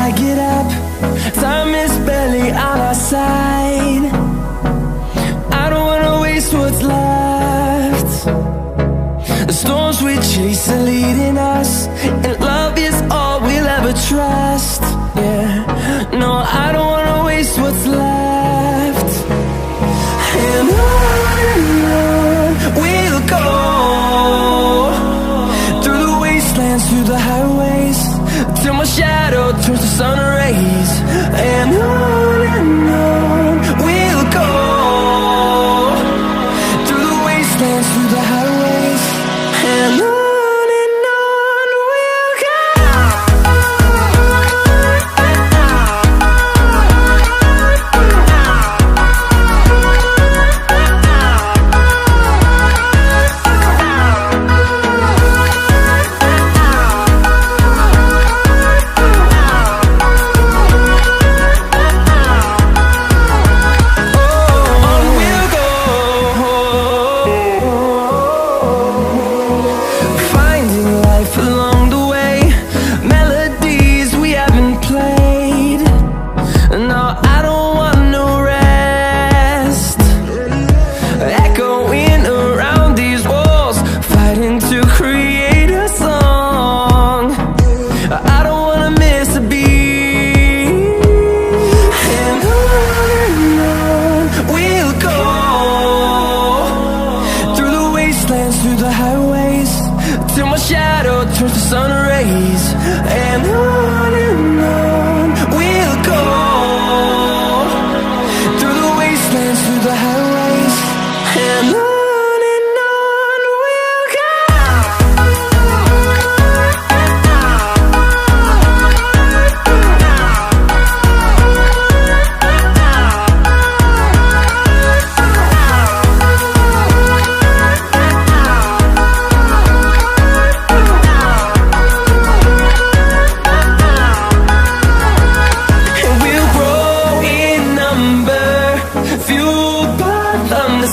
I get up. Time is barely on our side. I don't wanna waste what's left. The storms we chase are leading us, and love is all we'll ever trust. Yeah, no, I don't wanna waste what's left. And on we'll go, through the wastelands, through the highways, till my shadow turns to sun rays. And on we'll go, through the wastelands, through the highways, and on. Through the highways, till my shadow turns to sun rays. And on we'll go, through the wastelands, through the highways, and on.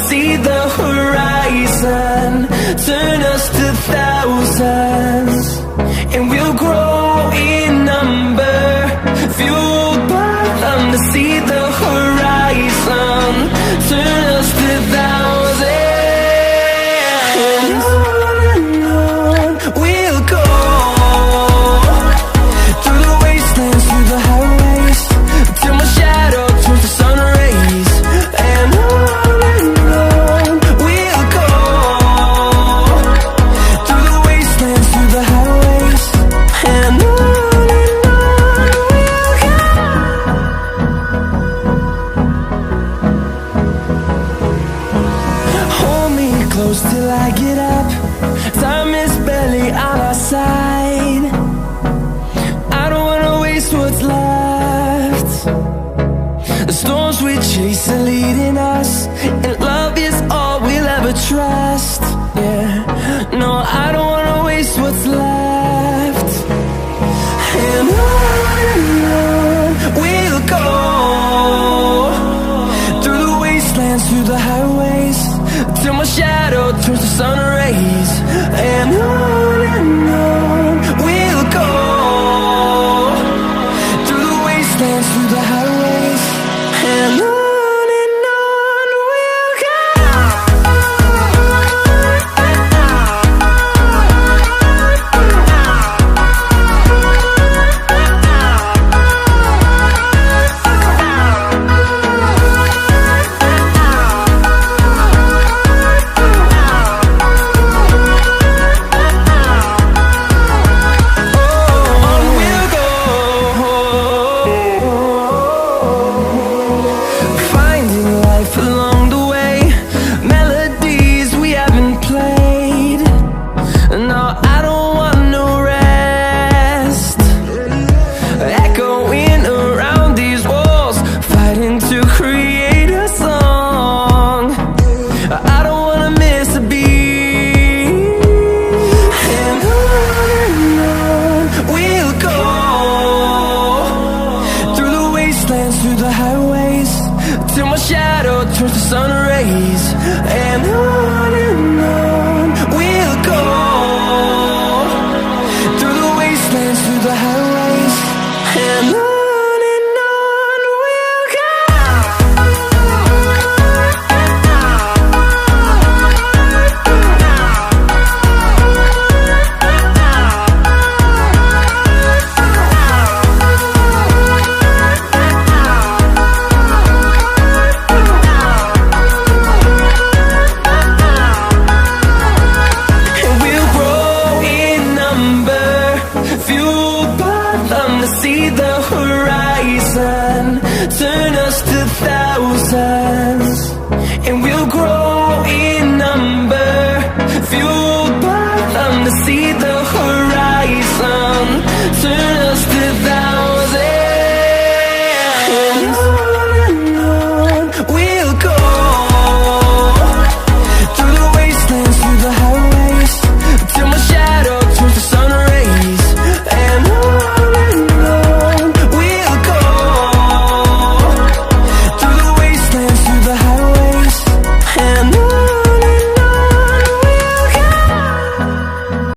See the horizon, turn us to thousands, and we'll grow in number, fueled by them. To see the horizon, turn us to thousands, and on we'll go, through the wastelands, through the highways, till my shadow turns to sun rays. And close till I get up. Time is barely on our side. I don't wanna waste what's left. The storms we chase are leading us, and love is all we'll ever trust. Yeah, no, I don't wanna waste what's left. And on we'll go, through the wastelands, through the highways, till my shadow turns to sun rays. And on we'll go, through the wastelands, through the highways, and on. turns to sun rays, and on we'll go, through the wastelands, through the highways, and on. burn us to thousands.